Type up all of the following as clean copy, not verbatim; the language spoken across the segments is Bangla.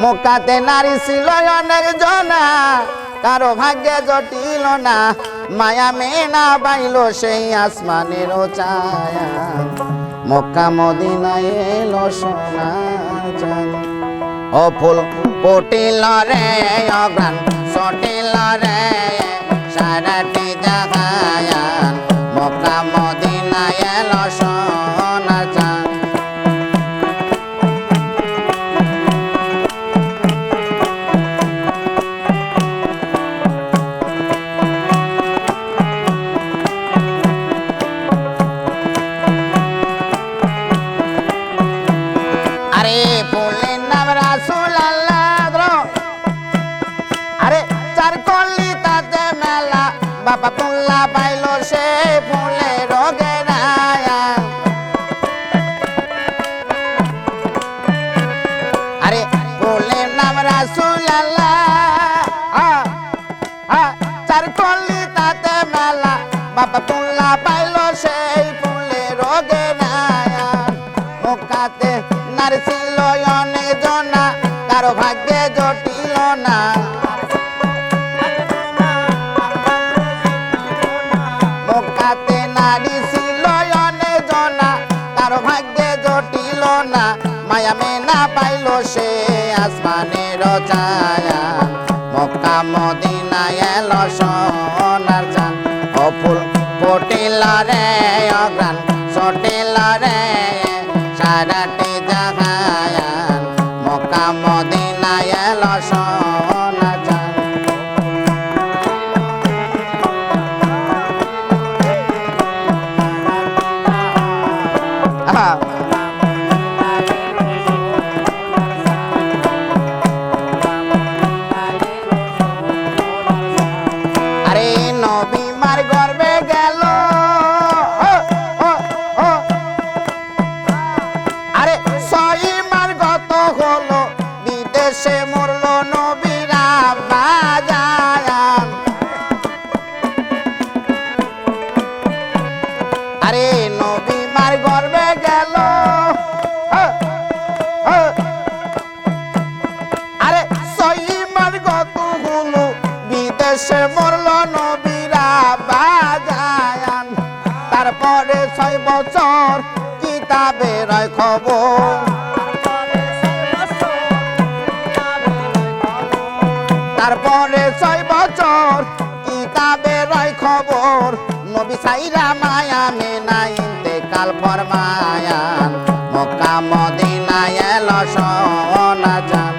মক্কাতে নারী ছিল অনেক জনা, কারো ভাগ্যে জটিল না, মায়া মেনা পাইল সেই আসমানের ছায়া। মক্কা মদিনায় এলো সোনা চাঁদ, ও ফুল ফুটিল রে অগ্রাণ সটিল রে সারাটি জাগায়ান। মক্কা মদিনায় এলো সোনা চাঁদ। আরে ফুলের নাম রাসূলুল্লাহ, আরে চার কলি তাতে মেলা, বাবা পুল্লা পাইল সে ফুলে রোগে রায়া। আরে ফুলের নাম রাসূলুল্লাহ, চার কলি তাতে মেলা, বাবা পুল্লা পাইল সেই ফুলে রোগে রায়া। মক্কাতে নারী ছিল অনেক জনা, কারো ভাগ্যে জটিল না, মক্কাতে নারী ছিল অনেক জনা, কারো ভাগ্যে জটিল না, মায়া মেনা পাইল সে আসমানের ছায়া। মক্কা মদিনায় এলো সোনার চাঁদ, ও ফুল ফুটিল রে অগ্রাণ সটিল রে সারাটি জাগায়ান। মক্কা মদিনায় এলো সোনার চাঁদ। আরে নবী মার গর্বে গেল, আরে ছয় মার গত হলো, বিদেশে মরল নবীরা বাজান। আরে নবী মার গর্বে গেল, আরে ছয় মার গত হলো, বিদেশে মরল নবীরা বাজান। তারপরে 6 বছর কিতাবের খবর, তারপরে 6 বছর কিতাবের খবর, নবী সাইরা মায়া মেনা ইন্তেকাল ফরমায়ান। মক্কা মদিনায় এলো সোনা চাঁদ।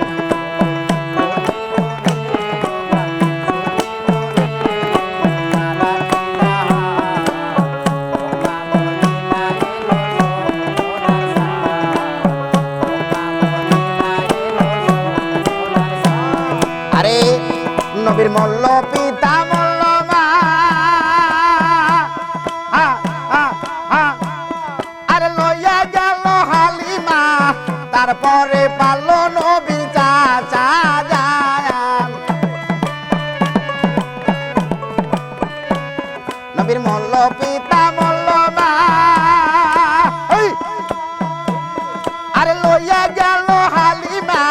আরে নবীর মল্ল পিতা মল্ল মা, আরে লইয়া গেল হালিমা, তারপরে পারল নবীর চাচা জান। নবীর মল্ল পিতা মল্ল মা, আরে লইয়া গেল হালিমা,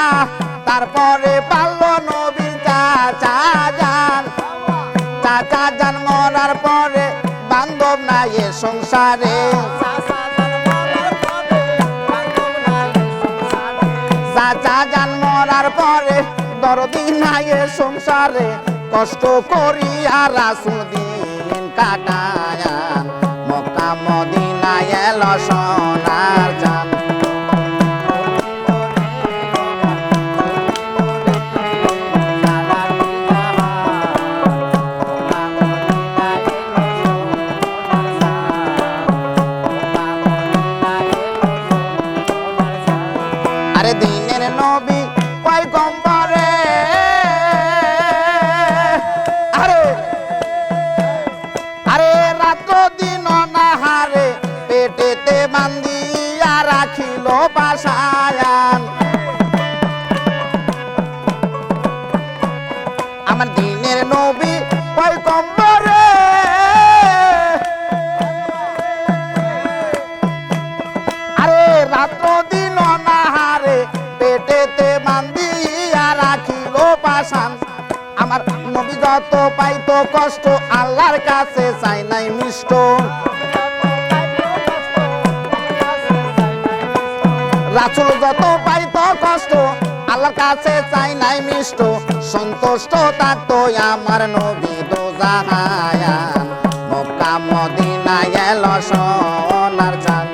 তারপরে পারল নবীর চাচা জান। চাচা জান মরার পরে বান্ধব নাই এ সংসারে, চাচা জান মরার পরে দরদি নাই এ সংসারে, কষ্ট করিয়া রাসূল দিন কাটায়ান। মক্কা মদিনায় এলো সোনার চাঁদ। আরে দিনের নবী পয়গম্বরে, আরে আরে রাত দিন নাহারে পেটেতে বান্ধিয়া রাখিল বাসায়ান। আমার দিনের নবী পয়গম্বরে, আরে রাত দিন নাহারে পেটেতে বান্ধিয়া কষ্ট আল্লাহর কাছে চাই নাই মিষ্ট রাসূল যত পাইতো কষ্ট আল্লাহর কাছে চাই নাই মিষ্ট সন্তুষ্ট থাকতো আমার নবী দো জাহান মক্কা মদিনা এলো সোনার চাঁদ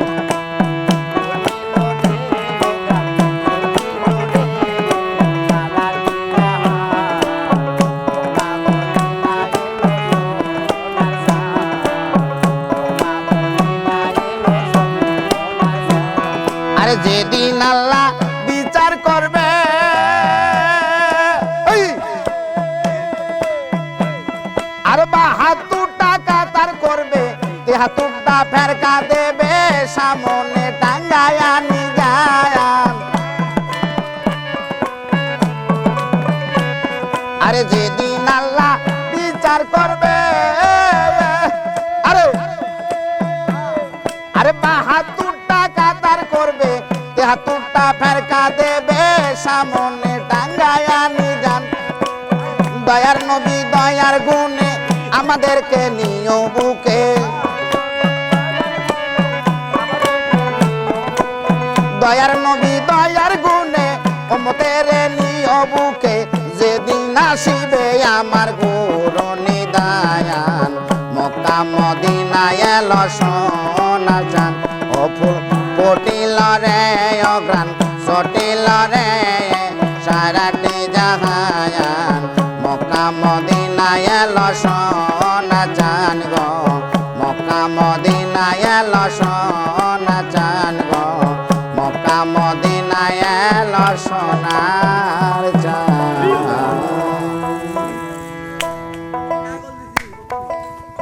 আরে যেদিন আল্লাহ বিচার করবে আর ৭২ টাকা তার করবে ৭৩টা ফেরকা দেবে সামনে টাঙ্গায়া নিজায়ান আরে যেদিন আল্লাহ বিচার করবে আরে ৭২ টাকা তার করবে ৭৩টা ফেরকা দেবে সামনে টাঙ্গায়া নিজান দয়ার নবী দয়ার গুণে আমাদেরকে নিও বুকে দয়ার নবী দয়ার গুণে উম্মতের নিও বুকে যেদিন আসিবে আমার গুরু নিদায়ান মক্কা মদিনা এলো সোনার চাঁদ ও ফুল ফুটিল রে অগ্রাণ ছটিল রে সারাটি জাহান মক্কা মদিনা এলো সোনার চাঁদ গো মক্কা মদিনা এলো সোনার চাঁদ গো মক্কা মদিনা এলো সোনার চাঁদ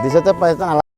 দিশাতে পাইছেন